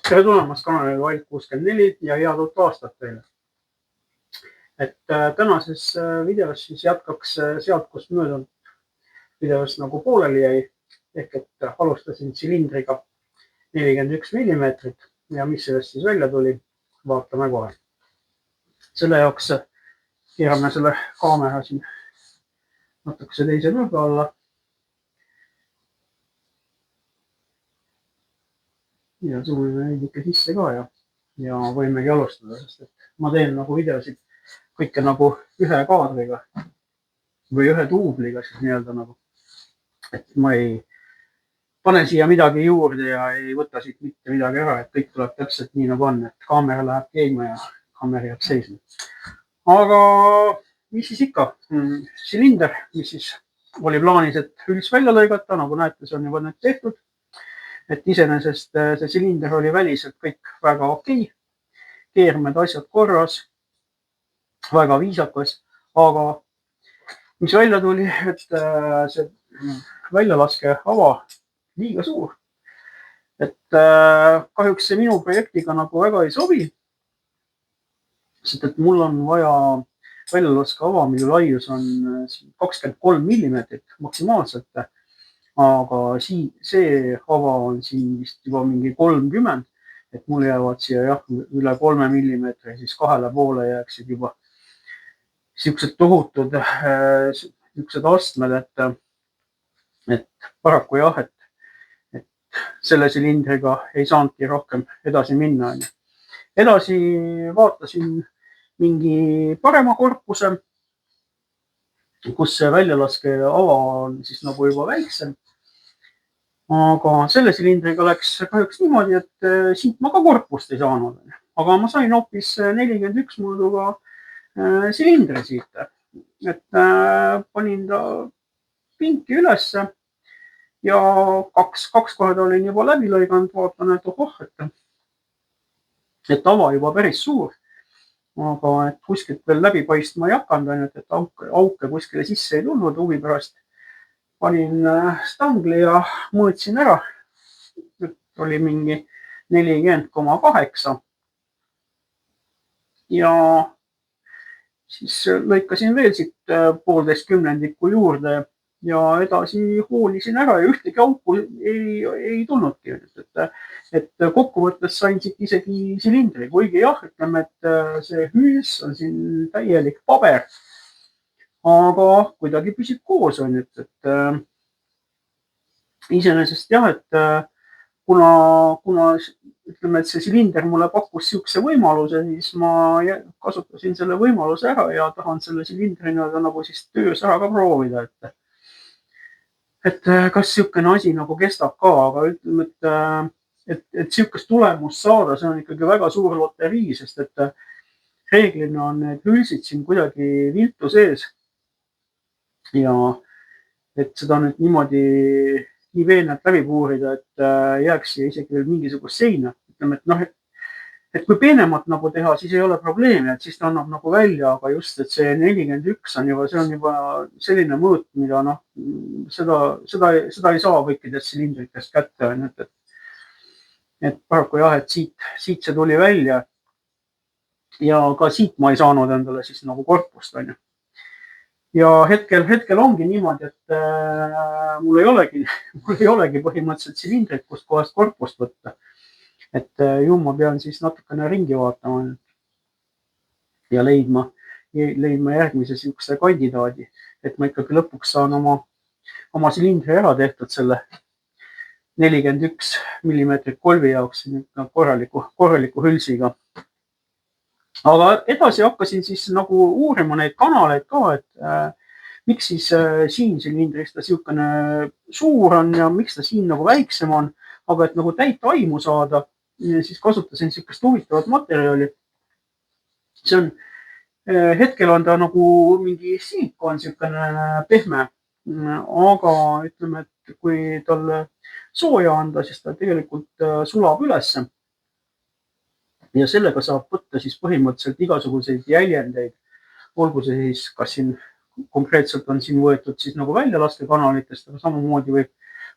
tere tulemast kanalile Vaik 64 ja head uut aastat teile. Tänases videos siis jätkaks sealt, kus möödunud videos nagu pooleli jäi. Ehk et alustasin silindriga 41 millimeetrit ja mis sellest siis välja tuli, vaatame kohe. Selle jaoks keerame selle kaamera siin natukese teise nurga alla. Ja zoomime veidike sisse ka ja võimegi alustada, sest et ma teen nagu videosid kõike nagu ühe kaadriga või ühe duubliga siis nii-öelda nagu, et ma ei pane siia midagi juurde ja ei võta siit mitte midagi ära, et kõik tuleb täpselt nii nagu on, et kaamera läheb käima ja kaamera jääb seisma. Aga mis siis ikka, silinder, mis siis oli plaanis, et hüls välja lõigata, nagu näete, see on juba nüüd tehtud. Et iseenesest see silinder oli väliselt kõik väga okei, keermed asjad korras, väga viisakas, aga mis välja tuli, et see väljalaske ava liiga suur. Et kahjuks see minu projektiga nagu väga ei sobi, sest et mul on vaja väljalaske ava, mille laius on 23 millimeetrit maksimaalselt. Aga see ava on siin vist juba mingi 30, et mul jäävad siia jah, üle 3 millimeetri, siis 2,5 jääksid juba siuksed tohutud siuksed astmed, et paraku jah, et selle silindriga ei saanudki rohkem edasi minna. Edasi vaatasin mingi parema korpuse, kus see väljalaske ava on siis nagu juba väiksem. Aga selle silindriga läks kahjuks niimoodi, et siit ma ka korpust ei saanud, aga ma sain hoopis 41 mõõduga silindri siit, et panin ta pinki ülesse ja kaks korda olin juba läbi lõiganud, vaatan, et ohoh, et ava juba päris suur, aga et kuskilt veel läbi paistma ei hakanud, et auke kuskile sisse ei tulnud huvi pärast. Panin stangli ja mõõtsin ära, oli mingi 40,8 ja siis lõikasin veel siit 1,5 kümnendikku juurde ja edasi hoolisin ära ja ühtegi auku ei tulnudki. Et kokkuvõttes sain siit isegi silindri, kuigi jah, ütleme, et see hüls on siin täielik paber. Aga kuidagi püsib koos, on, et iseenesest jah, et kuna ütleme, et see silinder mulle pakkus siukse võimaluse, siis ma kasutasin selle võimaluse ära ja tahan selle silindri nagu siis töös ära ka proovida, et kas siukene asi nagu kestab ka, aga ütleme, et siukest tulemust saada, see on ikkagi väga suur loterii, sest et reeglina on need hülsid siin kuidagi viltu sees. Ja et seda nüüd niimoodi nii veenelt läbi puurida, et jääks siia isegi veel mingisugust seina. Ütleme, et noh, et kui peenemat nagu teha, siis ei ole probleemi, et siis ta annab nagu välja, aga just, et see 41 on juba, see on juba selline mõõt, mida noh, seda ei saa kõikidest silindritest kätte, et paraku jah, et siit see tuli välja ja ka siit ma ei saanud endale siis nagu korpust, on ju. Ja hetkel ongi niimoodi, et mul ei olegi põhimõtteliselt silindrit, kust kohast korpust võtta. Et ju ma pean siis natukene ringi vaatama ja leidma järgmise siukse kandidaadi, et ma ikkagi lõpuks saan oma silindri ära tehtud selle 41 millimeetrit kolvi jaoks korraliku hülsiga. Aga edasi hakkasin siis nagu uurima neid kanaleid ka, et miks siis siin silindris ta siukene suur on ja miks ta siin nagu väiksem on, aga et nagu täit aimu saada, siis kasutasin siukest huvitavat materjali. See on, hetkel on ta nagu mingi silikon siukene pehme, aga ütleme, et kui talle sooja anda, siis ta tegelikult sulab ülesse. Ja sellega saab võtta siis põhimõtteliselt igasuguseid jäljendeid, olgu see siis, kas siin konkreetselt on siin võetud siis nagu väljalaske kanalitest, aga samamoodi võib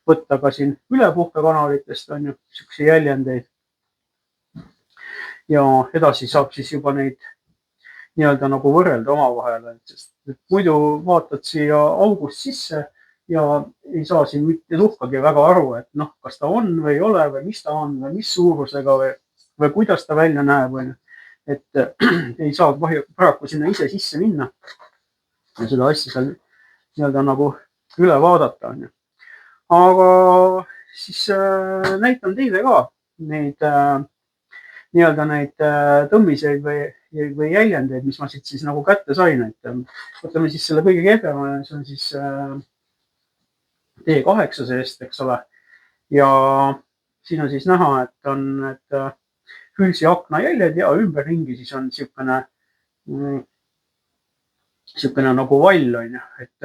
võtta ka siin ülepuhke kanalitest, on ju, siukse jäljendeid. ja edasi saab siis juba neid nii-öelda nagu võrrelda omavahel, sest muidu vaatad siia august sisse ja ei saa siin mitte tuhkagi väga aru, et noh, kas ta on või ei ole või mis ta on või mis suurusega või kuidas ta välja näeb, onju. Et ei saa paraku sinna ise sisse minna ja seda asja seal nii-öelda nagu üle vaadata, onju. aga siis näitan teile ka neid nii-öelda neid tõmmiseid või jäljendeid, mis ma siit siis nagu kätte sain, et võtame siis selle kõige kehvema, see on siis T8 seest, eks ole. ja siin on siis näha, et on need hülsi aknajäljed ja ümberringi siis on siukene nagu vall, onju, et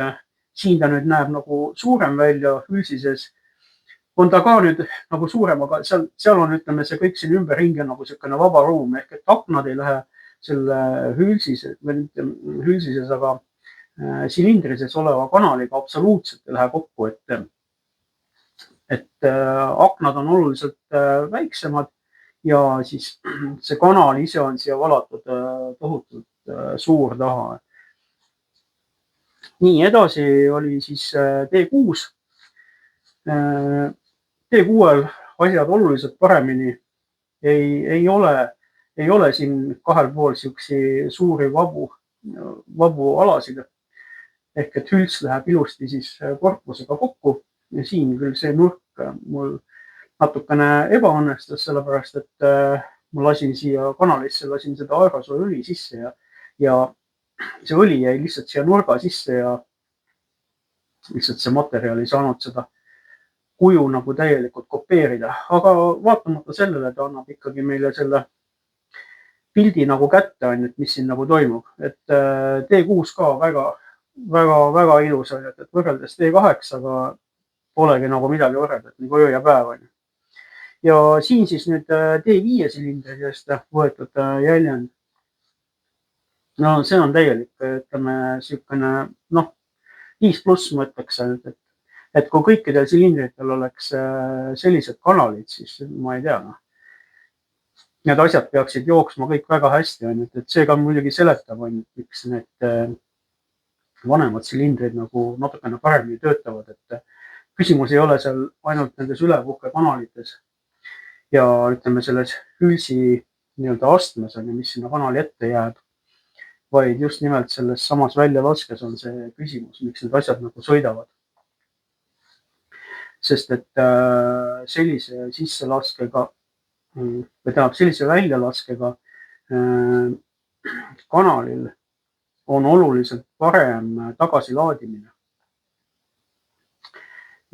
siin ta nüüd näeb nagu suurem välja hülsi sees. On ta ka nüüd nagu suurem, aga seal on, ütleme, see kõik siin ümberringi on nagu siukene vaba ruum ehk et aknad ei lähe selle hülsises, aga silindrises oleva kanaliga absoluutselt ei lähe kokku, et aknad on oluliselt väiksemad ja siis see kanal ise on siia valatud tohutult suur taha. Nii, edasi oli siis T6. T6-l asjad oluliselt paremini ei ole siin kahel pool siuksi suuri vabu alasid. Ehk et hülts läheb ilusti siis korpusega kokku ja siin küll see nurk mul natukene ebaõnnestus, sellepärast et ma lasin siia kanalisse, lasin seda aerosooliõli sisse ja see õli jäi lihtsalt siia nurga sisse ja lihtsalt see materjal ei saanud seda kuju nagu täielikult kopeerida, aga vaatamata sellele ta annab ikkagi meile selle pildi nagu kätte, on, et mis siin nagu toimub, et T6 ka väga ilus on, et võrreldes T8-ga polegi nagu midagi võrrelda, et nagu öö ja päev on. Ja siin siis nüüd T5 silindri seest võetud jäljend. No see on täielik, ütleme, siukene, noh, 5+ ma ütleks, et kui kõikidel silindritel oleks sellised kanalid, siis ma ei tea, noh. Need asjad peaksid jooksma kõik väga hästi, on, et see ka muidugi seletab, on, miks need vanemad silindrid nagu natukene paremini töötavad, et küsimus ei ole seal ainult nendes ülepuhke kanalites ja ütleme selles hülsi nii-öelda astmes, mis sinna kanali ette jääb, vaid just nimelt selles samas väljalaskes on see küsimus, miks need asjad nagu sõidavad. Sest et sellise sisselaskega või tähendab sellise väljalaskega kanalil on oluliselt parem tagasilaadimine.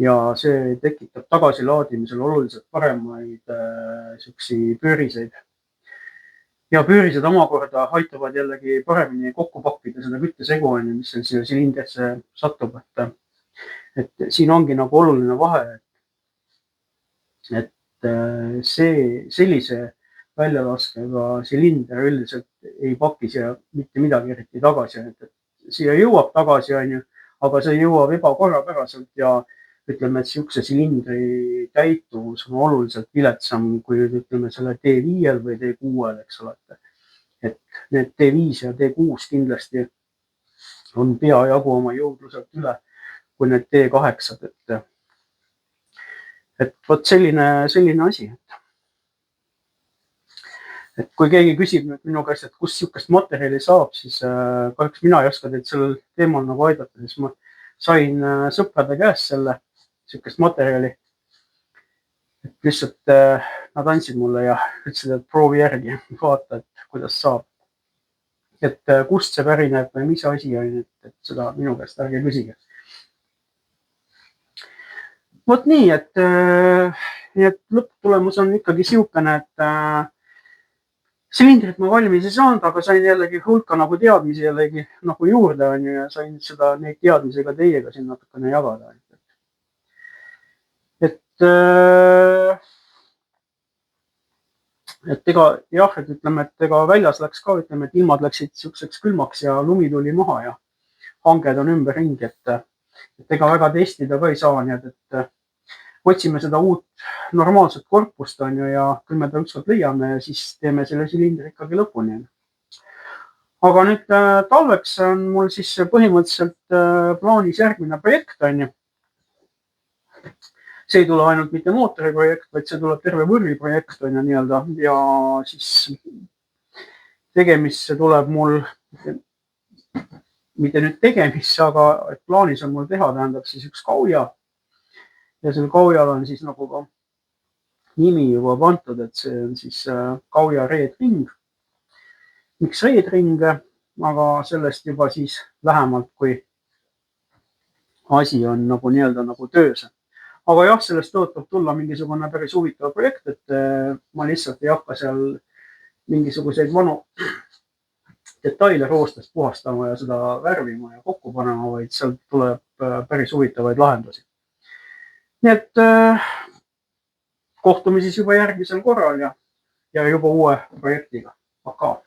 Ja see tekitab tagasilaadimisel oluliselt paremaid siuksi pööriseid. Ja pöörised omakorda aitavad jällegi paremini kokku pakkida seda küttesegu, mis siia silindrisse satub, et siin ongi nagu oluline vahe, et sellise väljalaskega silinder üldiselt ei paki siia mitte midagi eriti tagasi, et siia jõuab tagasi, aga see jõuab ebakorrapäraselt ja ütleme, et siukse silindri täituvus on oluliselt viletsam kui ütleme selle T5-l või T6-l, eks ole. Et need T5 ja T6 kindlasti on peajagu oma jõudluselt üle kui need T8, et vot selline asi. Et kui keegi küsib minu käest, et kust siukest materjali saab, siis kahjuks mina ei oska teid sellel teemal nagu aidata, siis ma sain sõprade käest selle siukest materjali. Et lihtsalt nad andsid mulle ja ütlesid, et proovi järgi, vaata, et kuidas saab. Et kust see pärineb või mis asi on, et seda minu käest ärge küsige. Vot nii, et lõpptulemus on ikkagi siukene, et silindrit ma valmis ei saanud, aga sain jällegi hulka nagu teadmisi jällegi nagu juurde on ja sain neid teadmisi ka teiega siin natukene jagada. Et ega jah, et ütleme, et ega väljas läks ka, ütleme, et ilmad läksid siukseks külmaks ja lumi tuli maha ja hanged on ümberringi, et ega väga testida ka ei saa, nii et otsime seda uut normaalset korpust on ju ja küll me ta ükskord leiame ja siis teeme selle silindri ikkagi lõpuni. Aga nüüd talveks on mul siis põhimõtteliselt plaanis järgmine projekt on ju. See ei tule ainult mitte mootori projekt, vaid see tuleb terve võrri projekt on ju nii-öelda ja siis tegemisse tuleb mul, mitte nüüd tegemisse, aga plaanis on mul teha, tähendab siis üks kauja. Ja sel kaujal on siis nagu ka nimi juba pandud, et see on siis kauja Red Ring. Miks Red Ring, aga sellest juba siis lähemalt, kui asi on nagu nii-öelda nagu töös. Aga jah, sellest tõotab tulla mingisugune päris huvitav projekt, et ma lihtsalt ei hakka seal mingisuguseid vanu detaile roostest puhastama ja seda värvima ja kokku panema, vaid sealt tuleb päris huvitavaid lahendusi. Nii et kohtume siis juba järgmisel korral ja juba uue projektiga. Pakaa!